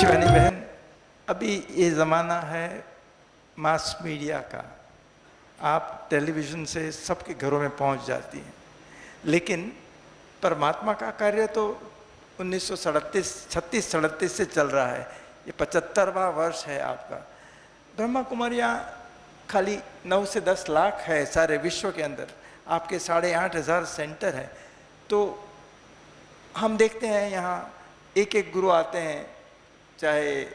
शिवानी बहन, अभी ये ज़माना है मास मीडिया का, आप टेलीविज़न से सबके घरों में पहुंच जाती हैं, लेकिन परमात्मा का कार्य तो 1936 से चल रहा है। ये 75वां वर्ष है आपका। ब्रह्मा कुमारियाँ खाली 9 से 10 लाख है सारे विश्व के अंदर, आपके 8,500 सेंटर हैं। तो हम देखते हैं यहाँ एक एक गुरु आते हैं, चाहे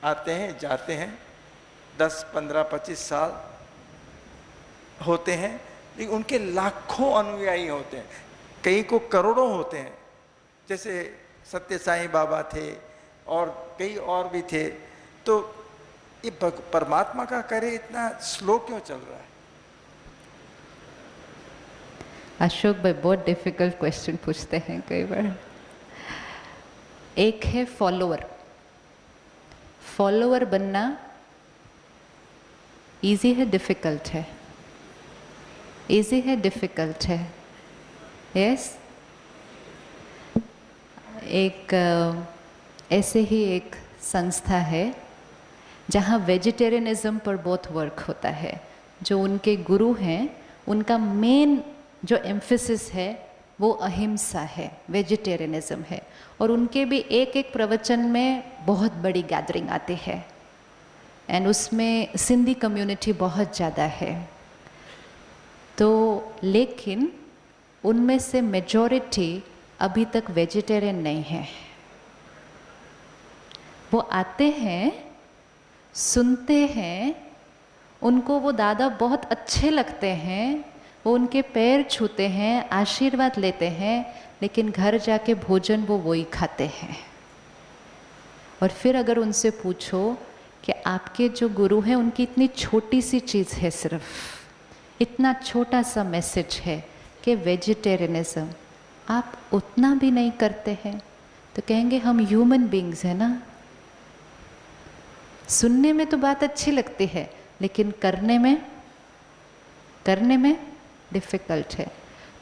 आते हैं जाते हैं, 10, 15, 25 साल होते हैं, लेकिन उनके लाखों अनुयायी होते हैं, कई को करोड़ों होते हैं। जैसे सत्य साईं बाबा थे और कई और भी थे। तो ये परमात्मा का कार्य इतना स्लो क्यों चल रहा है? अशोक भाई बहुत डिफिकल्ट क्वेश्चन पूछते हैं कई बार। एक है फॉलोअर। फॉलोअर बनना इजी है डिफिकल्ट है? इजी है डिफिकल्ट है? यस। एक ऐसे ही एक संस्था है जहाँ वेजिटेरियनिज्म पर बहुत वर्क होता है। जो उनके गुरु हैं उनका मेन जो एम्फेसिस है वो अहिंसा है, वेजिटेरियनिज्म है। और उनके भी एक एक प्रवचन में बहुत बड़ी गैदरिंग आती है एंड उसमें सिंधी कम्युनिटी बहुत ज़्यादा है। तो लेकिन उनमें से मेजॉरिटी अभी तक वेजिटेरियन नहीं है। वो आते हैं, सुनते हैं, उनको वो दादा बहुत अच्छे लगते हैं, वो उनके पैर छूते हैं, आशीर्वाद लेते हैं, लेकिन घर जाके भोजन वो वही खाते हैं। और फिर अगर उनसे पूछो कि आपके जो गुरु हैं उनकी इतनी छोटी सी चीज़ है, सिर्फ इतना छोटा सा मैसेज है कि वेजिटेरियनिज्म, आप उतना भी नहीं करते हैं, तो कहेंगे हम ह्यूमन बींग्स हैं ना। सुनने में तो बात अच्छी लगती है, लेकिन करने में डिफ़िकल्ट है।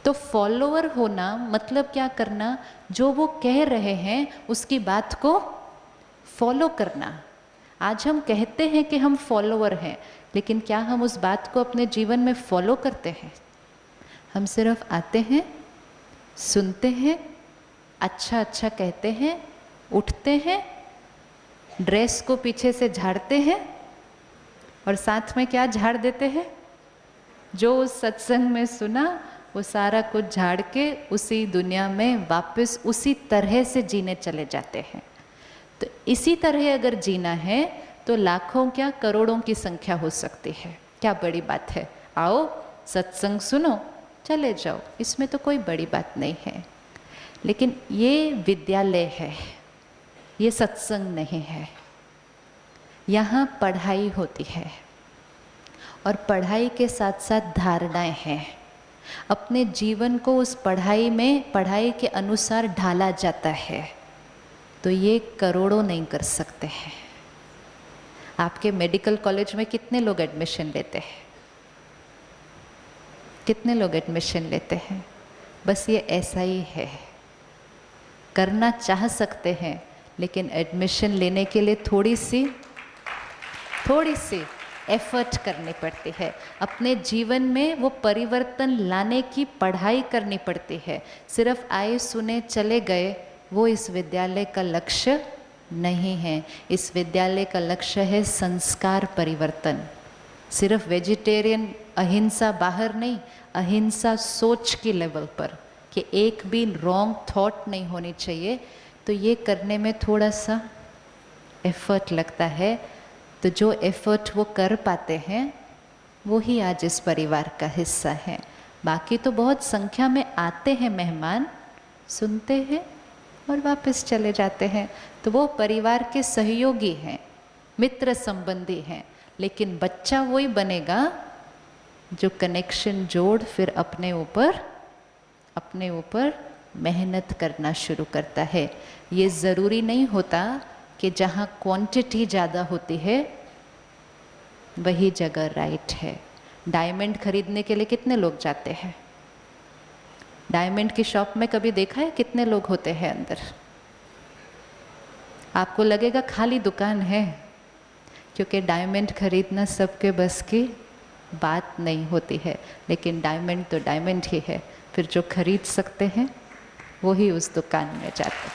तो फॉलोअर होना मतलब क्या करना? जो वो कह रहे हैं उसकी बात को फॉलो करना। आज हम कहते हैं कि हम फॉलोअर हैं, लेकिन क्या हम उस बात को अपने जीवन में फॉलो करते हैं? हम सिर्फ आते हैं, सुनते हैं, अच्छा अच्छा कहते हैं, उठते हैं, ड्रेस को पीछे से झाड़ते हैं और साथ में क्या झाड़ देते हैं? जो उस सत्संग में सुना वो सारा कुछ झाड़ के उसी दुनिया में वापस उसी तरह से जीने चले जाते हैं। तो इसी तरह अगर जीना है तो लाखों क्या करोड़ों की संख्या हो सकती है। क्या बड़ी बात है? आओ सत्संग सुनो, चले जाओ, इसमें तो कोई बड़ी बात नहीं है। लेकिन ये विद्यालय है, ये सत्संग नहीं है। यहाँ पढ़ाई होती है और पढ़ाई के साथ साथ धारणाएं हैं। अपने जीवन को उस पढ़ाई में, पढ़ाई के अनुसार ढाला जाता है। तो ये करोड़ों नहीं कर सकते हैं। आपके मेडिकल कॉलेज में कितने लोग एडमिशन लेते हैं? कितने लोग एडमिशन लेते हैं? बस ये ऐसा ही है। करना चाह सकते हैं, लेकिन एडमिशन लेने के लिए थोड़ी सी एफर्ट करनी पड़ती है। अपने जीवन में वो परिवर्तन लाने की पढ़ाई करनी पड़ती है। सिर्फ आए सुने चले गए वो इस विद्यालय का लक्ष्य नहीं है। इस विद्यालय का लक्ष्य है संस्कार परिवर्तन। सिर्फ वेजिटेरियन अहिंसा बाहर नहीं, अहिंसा सोच की लेवल पर कि एक भी रॉन्ग थॉट नहीं होनी चाहिए। तो ये करने में थोड़ा सा एफर्ट लगता है। तो जो एफर्ट वो कर पाते हैं वो ही आज इस परिवार का हिस्सा है। बाकी तो बहुत संख्या में आते हैं मेहमान, सुनते हैं और वापस चले जाते हैं। तो वो परिवार के सहयोगी हैं, मित्र संबंधी हैं। लेकिन बच्चा वही बनेगा जो कनेक्शन जोड़ फिर अपने ऊपर मेहनत करना शुरू करता है। ये ज़रूरी नहीं होता कि जहाँ क्वांटिटी ज़्यादा होती है वही जगह राइट है। डायमंड खरीदने के लिए कितने लोग जाते हैं? डायमंड की शॉप में कभी देखा है कितने लोग होते हैं अंदर? आपको लगेगा खाली दुकान है, क्योंकि डायमंड खरीदना सबके बस की बात नहीं होती है, लेकिन डायमंड तो डायमंड ही है। फिर जो खरीद सकते हैं वो ही उस दुकान में जाते हैं।